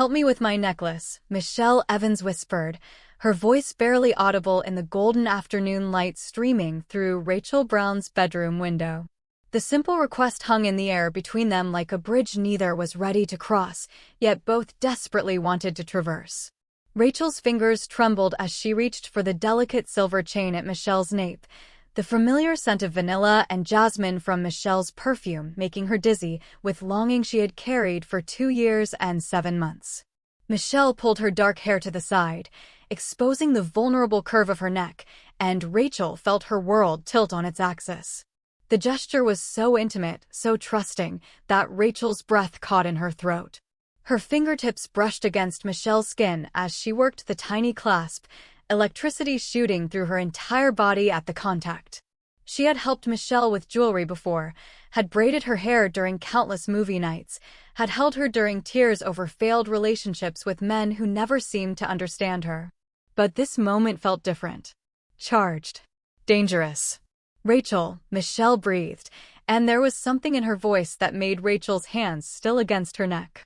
"Help me with my necklace," Michelle Evans whispered, her voice barely audible in the golden afternoon light streaming through Rachel Brown's bedroom window. The simple request hung in the air between them like a bridge neither was ready to cross, yet both desperately wanted to traverse. Rachel's fingers trembled as she reached for the delicate silver chain at Michelle's nape, the familiar scent of vanilla and jasmine from Michelle's perfume making her dizzy with longing she had carried for 2 years and 7 months. Michelle pulled her dark hair to the side, exposing the vulnerable curve of her neck, and Rachel felt her world tilt on its axis. The gesture was so intimate, so trusting, that Rachel's breath caught in her throat. Her fingertips brushed against Michelle's skin as she worked the tiny clasp, electricity shooting through her entire body at the contact. She had helped Michelle with jewelry before, had braided her hair during countless movie nights, had held her during tears over failed relationships with men who never seemed to understand her. But this moment felt different. Charged. Dangerous. "Rachel," Michelle breathed, and there was something in her voice that made Rachel's hands still against her neck.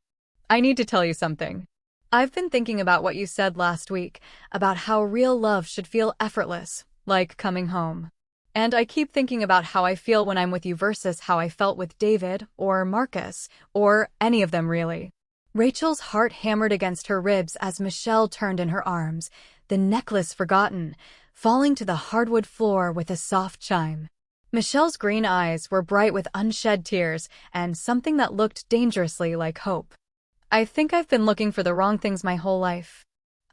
"I need to tell you something. I've been thinking about what you said last week, about how real love should feel effortless, like coming home. And I keep thinking about how I feel when I'm with you versus how I felt with David, or Marcus, or any of them really." Rachel's heart hammered against her ribs as Michelle turned in her arms, the necklace forgotten, falling to the hardwood floor with a soft chime. Michelle's green eyes were bright with unshed tears and something that looked dangerously like hope. "I think I've been looking for the wrong things my whole life.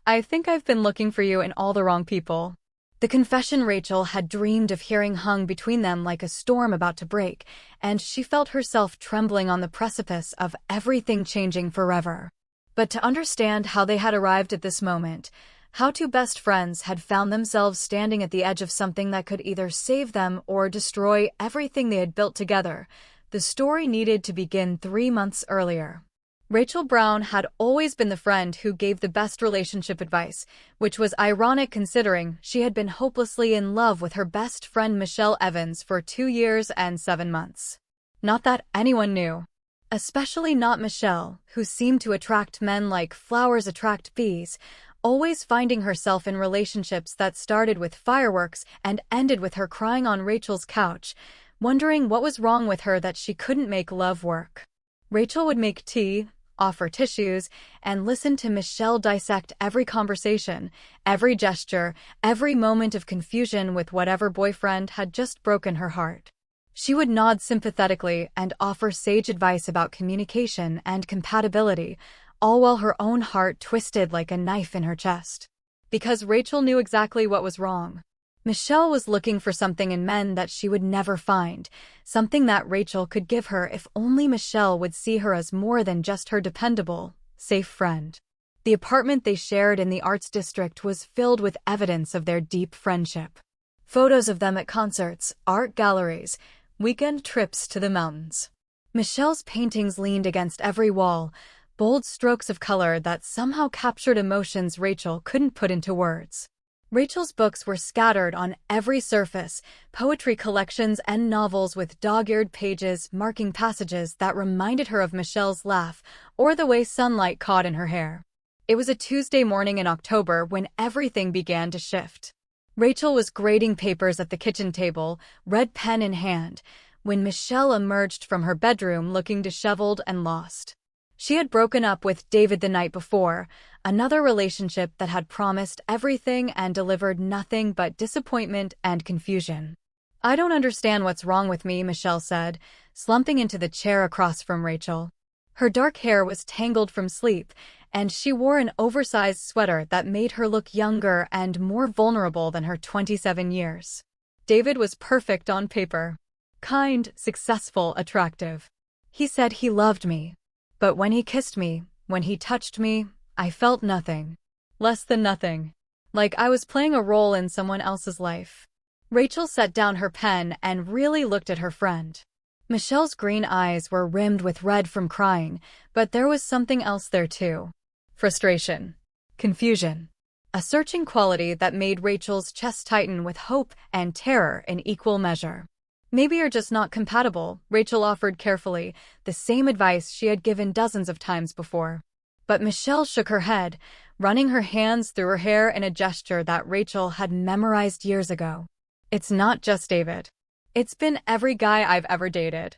I think I've been looking for you in all the wrong people." The confession Rachel had dreamed of hearing hung between them like a storm about to break, and she felt herself trembling on the precipice of everything changing forever. But to understand how they had arrived at this moment, how two best friends had found themselves standing at the edge of something that could either save them or destroy everything they had built together, the story needed to begin 3 months earlier. Rachel Brown had always been the friend who gave the best relationship advice, which was ironic considering she had been hopelessly in love with her best friend Michelle Evans for 2 years and 7 months. Not that anyone knew. Especially not Michelle, who seemed to attract men like flowers attract bees, always finding herself in relationships that started with fireworks and ended with her crying on Rachel's couch, wondering what was wrong with her that she couldn't make love work. Rachel would make tea, offer tissues, and listen to Michelle dissect every conversation, every gesture, every moment of confusion with whatever boyfriend had just broken her heart. She would nod sympathetically and offer sage advice about communication and compatibility, all while her own heart twisted like a knife in her chest. Because Rachel knew exactly what was wrong. Michelle was looking for something in men that she would never find, something that Rachel could give her if only Michelle would see her as more than just her dependable, safe friend. The apartment they shared in the Arts District was filled with evidence of their deep friendship. Photos of them at concerts, art galleries, weekend trips to the mountains. Michelle's paintings leaned against every wall, bold strokes of color that somehow captured emotions Rachel couldn't put into words. Rachel's books were scattered on every surface, poetry collections and novels with dog-eared pages marking passages that reminded her of Michelle's laugh or the way sunlight caught in her hair. It was a Tuesday morning in October when everything began to shift. Rachel was grading papers at the kitchen table, red pen in hand, when Michelle emerged from her bedroom looking disheveled and lost. She had broken up with David the night before, another relationship that had promised everything and delivered nothing but disappointment and confusion. "I don't understand what's wrong with me," Michelle said, slumping into the chair across from Rachel. Her dark hair was tangled from sleep, and she wore an oversized sweater that made her look younger and more vulnerable than her 27 years. David was perfect on paper. Kind, successful, attractive. He said he loved me. But when he kissed me, when he touched me, I felt nothing. Less than nothing. Like I was playing a role in someone else's life. Rachel set down her pen and really looked at her friend. Michelle's green eyes were rimmed with red from crying, but there was something else there too. Frustration. Confusion. A searching quality that made Rachel's chest tighten with hope and terror in equal measure. "Maybe you're just not compatible," Rachel offered carefully, the same advice she had given dozens of times before. But Michelle shook her head, running her hands through her hair in a gesture that Rachel had memorized years ago. It's not just David. It's been every guy I've ever dated.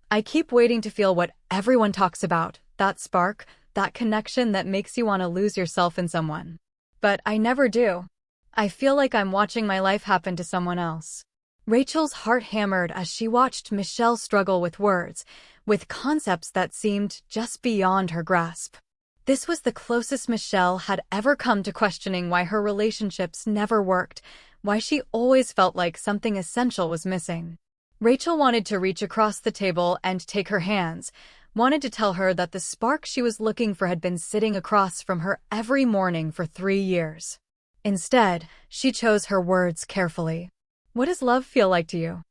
I keep waiting to feel what everyone talks about, that spark, that connection that makes you want to lose yourself in someone. But I never do. I feel like I'm watching my life happen to someone else. Rachel's heart hammered as she watched Michelle struggle with words, with concepts that seemed just beyond her grasp. This was the closest Michelle had ever come to questioning why her relationships never worked, why she always felt like something essential was missing. Rachel wanted to reach across the table and take her hands, wanted to tell her that the spark she was looking for had been sitting across from her every morning for 3 years. Instead, she chose her words carefully. What does love feel like to you?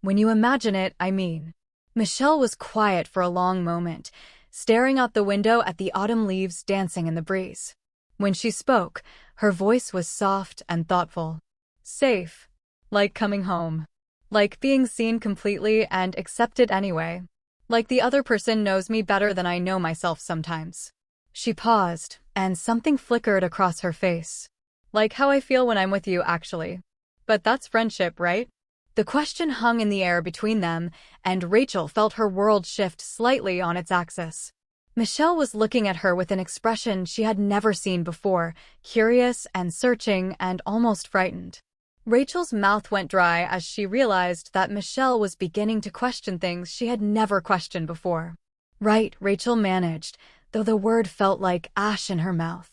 When you imagine it, I mean. Michelle was quiet for a long moment, staring out the window at the autumn leaves dancing in the breeze. When she spoke, her voice was soft and thoughtful. Safe. Like coming home. Like being seen completely and accepted anyway. Like the other person knows me better than I know myself sometimes. She paused, and something flickered across her face. Like how I feel when I'm with you, actually. But that's friendship, right? The question hung in the air between them, and Rachel felt her world shift slightly on its axis. Michelle was looking at her with an expression she had never seen before, curious and searching and almost frightened. Rachel's mouth went dry as she realized that Michelle was beginning to question things she had never questioned before. Right, Rachel managed, though the word felt like ash in her mouth.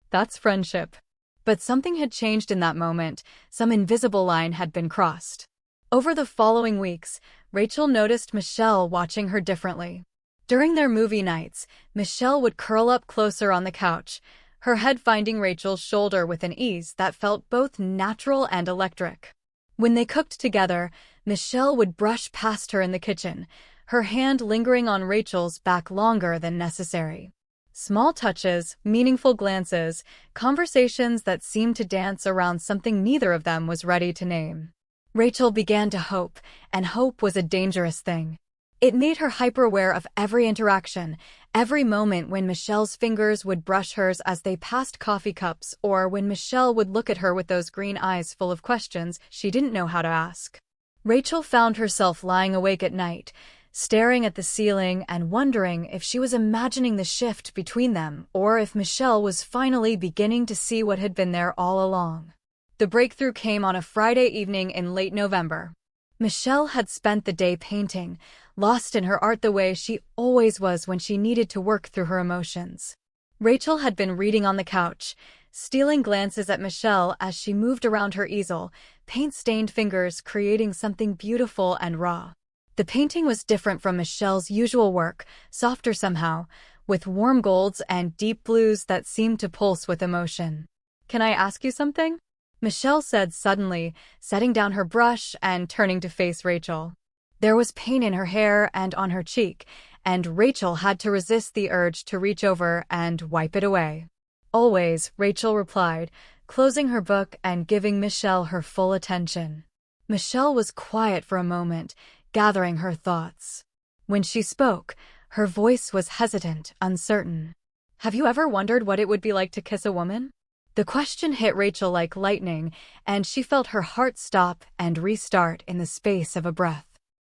That's friendship. But something had changed in that moment, some invisible line had been crossed. Over the following weeks, Rachel noticed Michelle watching her differently. During their movie nights, Michelle would curl up closer on the couch, her head finding Rachel's shoulder with an ease that felt both natural and electric. When they cooked together, Michelle would brush past her in the kitchen, her hand lingering on Rachel's back longer than necessary. Small touches, meaningful glances, conversations that seemed to dance around something neither of them was ready to name. Rachel began to hope, and hope was a dangerous thing. It made her hyper-aware of every interaction, every moment when Michelle's fingers would brush hers as they passed coffee cups or when Michelle would look at her with those green eyes full of questions she didn't know how to ask. Rachel found herself lying awake at night, staring at the ceiling and wondering if she was imagining the shift between them or if Michelle was finally beginning to see what had been there all along. The breakthrough came on a Friday evening in late November. Michelle had spent the day painting, lost in her art the way she always was when she needed to work through her emotions. Rachel had been reading on the couch, stealing glances at Michelle as she moved around her easel, paint-stained fingers creating something beautiful and raw. The painting was different from Michelle's usual work, softer somehow, with warm golds and deep blues that seemed to pulse with emotion. "Can I ask you something?" Michelle said suddenly, setting down her brush and turning to face Rachel. There was pain in her hair and on her cheek, and Rachel had to resist the urge to reach over and wipe it away. "Always," Rachel replied, closing her book and giving Michelle her full attention. Michelle was quiet for a moment, gathering her thoughts. When she spoke, her voice was hesitant, uncertain. "Have you ever wondered what it would be like to kiss a woman?" The question hit Rachel like lightning, and she felt her heart stop and restart in the space of a breath.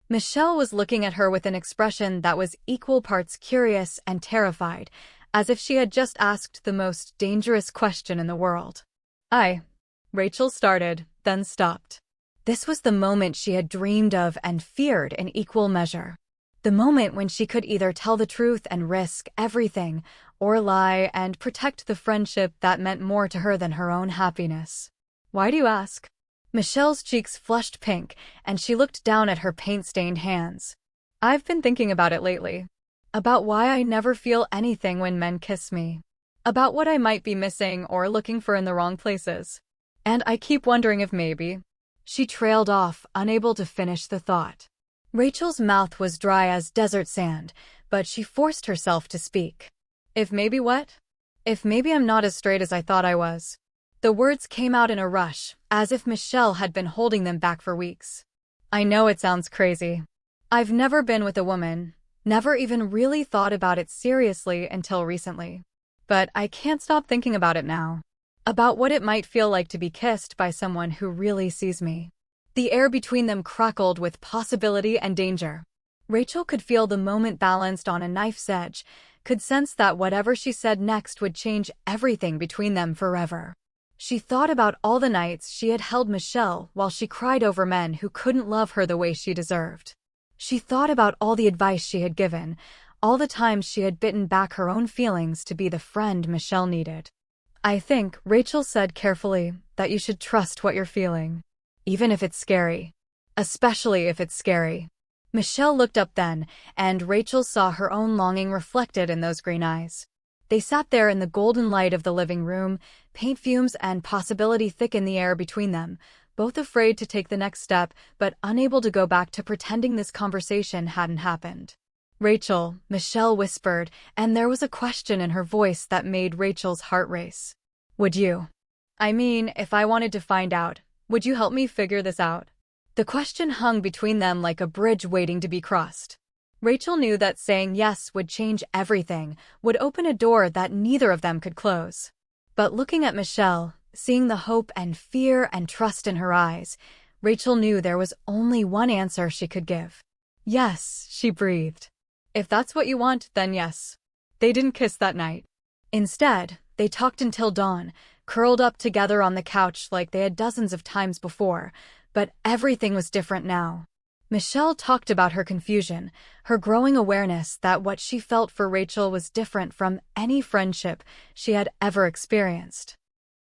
Michelle was looking at her with an expression that was equal parts curious and terrified, as if she had just asked the most dangerous question in the world. Rachel started, then stopped. This was the moment she had dreamed of and feared in equal measure. The moment when she could either tell the truth and risk everything, or lie and protect the friendship that meant more to her than her own happiness. "Why do you ask?" Michelle's cheeks flushed pink, and she looked down at her paint-stained hands. "I've been thinking about it lately. About why I never feel anything when men kiss me. About what I might be missing or looking for in the wrong places. And I keep wondering if maybe—" She trailed off, unable to finish the thought. Rachel's mouth was dry as desert sand, but she forced herself to speak. "If maybe what?" "If maybe I'm not as straight as I thought I was." The words came out in a rush, as if Michelle had been holding them back for weeks. "I know it sounds crazy. I've never been with a woman, never even really thought about it seriously until recently. But I can't stop thinking about it now. About what it might feel like to be kissed by someone who really sees me. The air between them crackled with possibility and danger. Rachel could feel the moment balanced on a knife's edge, could sense that whatever she said next would change everything between them forever. She thought about all the nights she had held Michelle while she cried over men who couldn't love her the way she deserved. She thought about all the advice she had given, all the times she had bitten back her own feelings to be the friend Michelle needed. I think, Rachel said carefully, that you should trust what you're feeling. Even if it's scary. Especially if it's scary. Michelle looked up then, and Rachel saw her own longing reflected in those green eyes. They sat there in the golden light of the living room, paint fumes and possibility thick in the air between them, both afraid to take the next step, but unable to go back to pretending this conversation hadn't happened. Rachel, Michelle whispered, and there was a question in her voice that made Rachel's heart race. Would you? I mean, if I wanted to find out, would you help me figure this out? The question hung between them like a bridge waiting to be crossed. Rachel knew that saying yes would change everything, would open a door that neither of them could close. But looking at Michelle, seeing the hope and fear and trust in her eyes, Rachel knew there was only one answer she could give. Yes, she breathed. If that's what you want, then yes. They didn't kiss that night. Instead, they talked until dawn, curled up together on the couch like they had dozens of times before, but everything was different now. Michelle talked about her confusion, her growing awareness that what she felt for Rachel was different from any friendship she had ever experienced.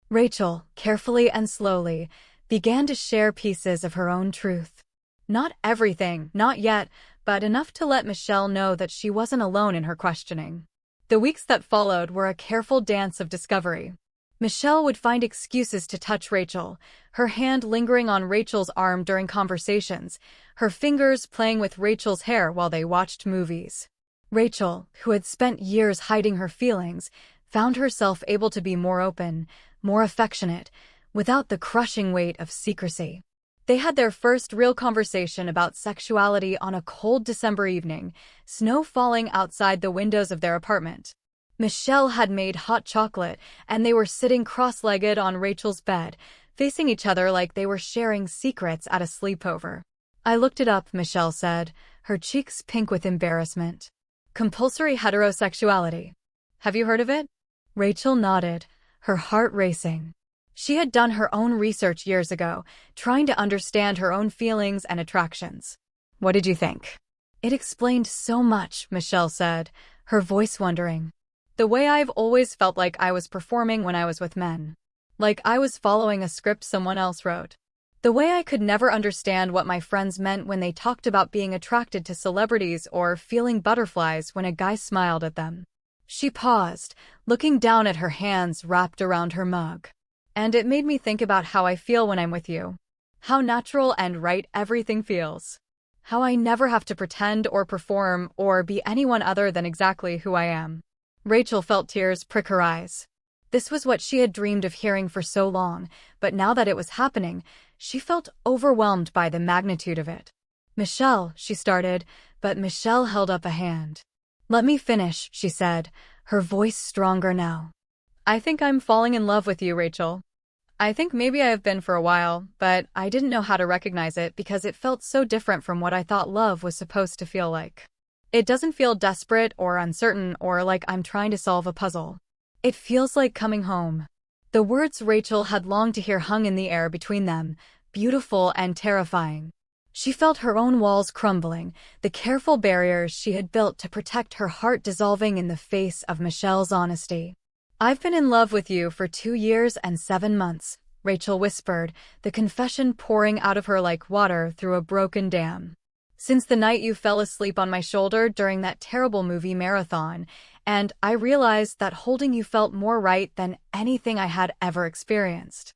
Rachel, carefully and slowly, began to share pieces of her own truth. Not everything, not yet, but enough to let Michelle know that she wasn't alone in her questioning. The weeks that followed were a careful dance of discovery. Michelle would find excuses to touch Rachel, her hand lingering on Rachel's arm during conversations, her fingers playing with Rachel's hair while they watched movies. Rachel, who had spent years hiding her feelings, found herself able to be more open, more affectionate, without the crushing weight of secrecy. They had their first real conversation about sexuality on a cold December evening, snow falling outside the windows of their apartment. Michelle had made hot chocolate, and they were sitting cross-legged on Rachel's bed, facing each other like they were sharing secrets at a sleepover. I looked it up, Michelle said, her cheeks pink with embarrassment. Compulsory heterosexuality. Have you heard of it? Rachel nodded, her heart racing. She had done her own research years ago, trying to understand her own feelings and attractions. What did you think? It explained so much, Michelle said, her voice wondering. The way I've always felt like I was performing when I was with men. Like I was following a script someone else wrote. The way I could never understand what my friends meant when they talked about being attracted to celebrities or feeling butterflies when a guy smiled at them. She paused, looking down at her hands wrapped around her mug. And it made me think about how I feel when I'm with you. How natural and right everything feels. How I never have to pretend or perform or be anyone other than exactly who I am. Rachel felt tears prick her eyes. This was what she had dreamed of hearing for so long, but now that it was happening, she felt overwhelmed by the magnitude of it. Michelle, she started, but Michelle held up a hand. Let me finish, she said, her voice stronger now. I think I'm falling in love with you, Rachel. I think maybe I have been for a while, but I didn't know how to recognize it because it felt so different from what I thought love was supposed to feel like. It doesn't feel desperate or uncertain or like I'm trying to solve a puzzle. It feels like coming home. The words Rachel had longed to hear hung in the air between them, beautiful and terrifying. She felt her own walls crumbling, the careful barriers she had built to protect her heart dissolving in the face of Michelle's honesty. I've been in love with you for 2 years and 7 months, Rachel whispered, the confession pouring out of her like water through a broken dam. Since the night you fell asleep on my shoulder during that terrible movie marathon, and I realized that holding you felt more right than anything I had ever experienced.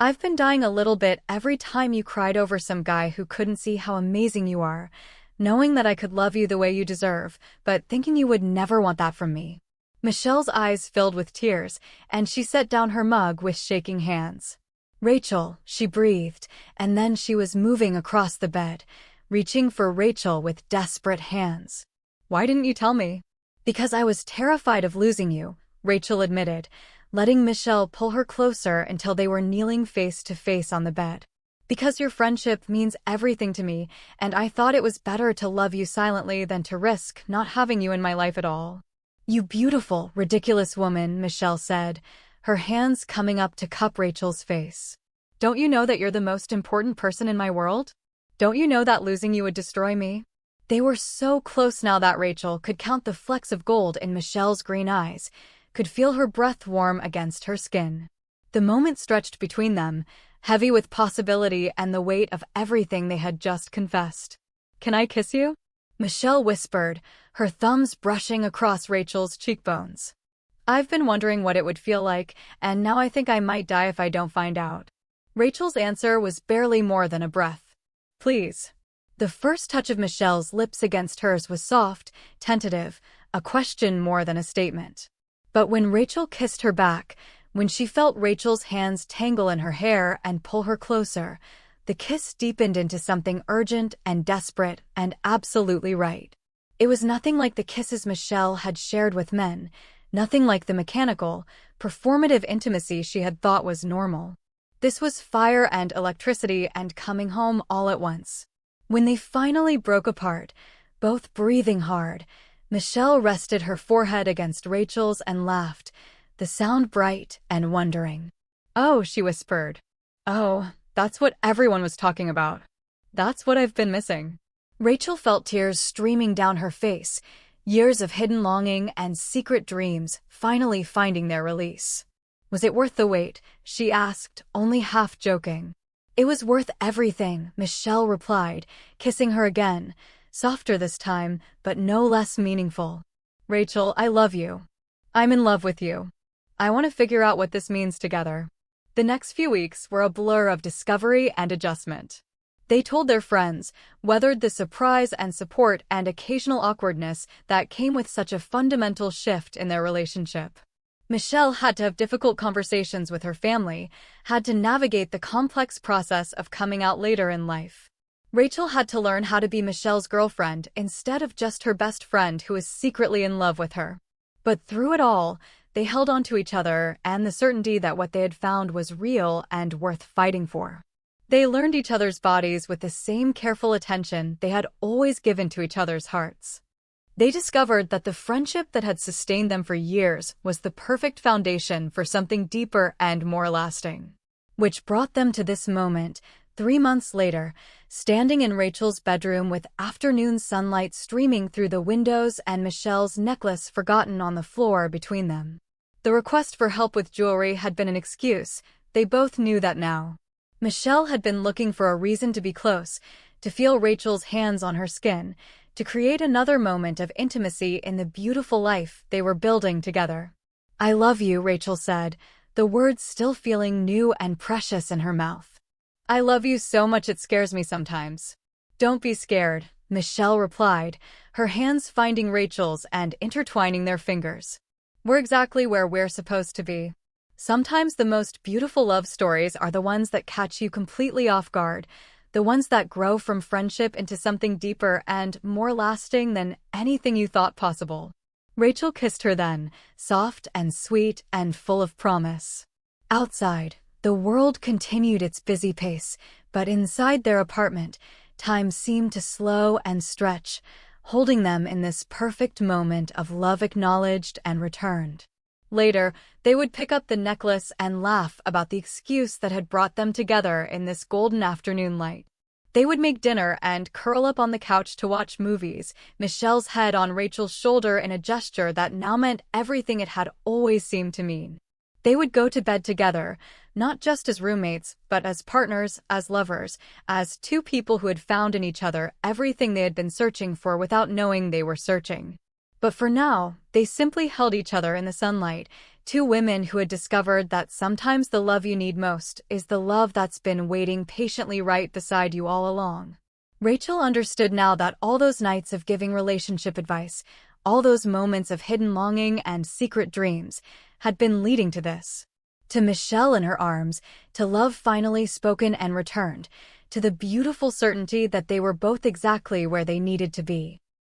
I've been dying a little bit every time you cried over some guy who couldn't see how amazing you are, knowing that I could love you the way you deserve, but thinking you would never want that from me. Michelle's eyes filled with tears, and she set down her mug with shaking hands. Rachel, she breathed, and then she was moving across the bed, reaching for Rachel with desperate hands. Why didn't you tell me? Because I was terrified of losing you, Rachel admitted, letting Michelle pull her closer until they were kneeling face to face on the bed. Because your friendship means everything to me, and I thought it was better to love you silently than to risk not having you in my life at all. You beautiful, ridiculous woman, Michelle said, her hands coming up to cup Rachel's face. Don't you know that you're the most important person in my world? Don't you know that losing you would destroy me? They were so close now that Rachel could count the flecks of gold in Michelle's green eyes, could feel her breath warm against her skin. The moment stretched between them, heavy with possibility and the weight of everything they had just confessed. Can I kiss you? Michelle whispered, her thumbs brushing across Rachel's cheekbones. I've been wondering what it would feel like, and now I think I might die if I don't find out. Rachel's answer was barely more than a breath. Please. The first touch of Michelle's lips against hers was soft, tentative, a question more than a statement. But when Rachel kissed her back, when she felt Rachel's hands tangle in her hair and pull her closer, the kiss deepened into something urgent and desperate and absolutely right. It was nothing like the kisses Michelle had shared with men, nothing like the mechanical, performative intimacy she had thought was normal. This was fire and electricity and coming home all at once. When they finally broke apart, both breathing hard, Michelle rested her forehead against Rachel's and laughed, the sound bright and wondering. Oh, she whispered. Oh, that's what everyone was talking about. That's what I've been missing. Rachel felt tears streaming down her face, years of hidden longing and secret dreams finally finding their release. Was it worth the wait? She asked, only half joking. It was worth everything, Michelle replied, kissing her again, softer this time, but no less meaningful. Rachel, I love you. I'm in love with you. I want to figure out what this means together. The next few weeks were a blur of discovery and adjustment. They told their friends, weathered the surprise and support and occasional awkwardness that came with such a fundamental shift in their relationship. Michelle had to have difficult conversations with her family, had to navigate the complex process of coming out later in life. Rachel had to learn how to be Michelle's girlfriend instead of just her best friend who was secretly in love with her. But through it all, they held on to each other and the certainty that what they had found was real and worth fighting for. They learned each other's bodies with the same careful attention they had always given to each other's hearts. They discovered that the friendship that had sustained them for years was the perfect foundation for something deeper and more lasting. Which brought them to this moment, 3 months later, standing in Rachel's bedroom with afternoon sunlight streaming through the windows and Michelle's necklace forgotten on the floor between them. The request for help with jewelry had been an excuse, they both knew that now. Michelle had been looking for a reason to be close, to feel Rachel's hands on her skin, to create another moment of intimacy in the beautiful life they were building together. I love you, Rachel said, the words still feeling new and precious in her mouth. I love you so much it scares me sometimes. Don't be scared, Michelle replied, her hands finding Rachel's and intertwining their fingers. We're exactly where we're supposed to be. Sometimes the most beautiful love stories are the ones that catch you completely off guard, the ones that grow from friendship into something deeper and more lasting than anything you thought possible. Rachel kissed her then, soft and sweet and full of promise. Outside, the world continued its busy pace, but inside their apartment, time seemed to slow and stretch, holding them in this perfect moment of love acknowledged and returned. Later, they would pick up the necklace and laugh about the excuse that had brought them together in this golden afternoon light. They would make dinner and curl up on the couch to watch movies, Michelle's head on Rachel's shoulder in a gesture that now meant everything it had always seemed to mean. They would go to bed together, not just as roommates, but as partners, as lovers, as two people who had found in each other everything they had been searching for without knowing they were searching. But for now, they simply held each other in the sunlight, two women who had discovered that sometimes the love you need most is the love that's been waiting patiently right beside you all along. Rachel understood now that all those nights of giving relationship advice, all those moments of hidden longing and secret dreams, had been leading to this. To Michelle in her arms, to love finally spoken and returned, to the beautiful certainty that they were both exactly where they needed to be.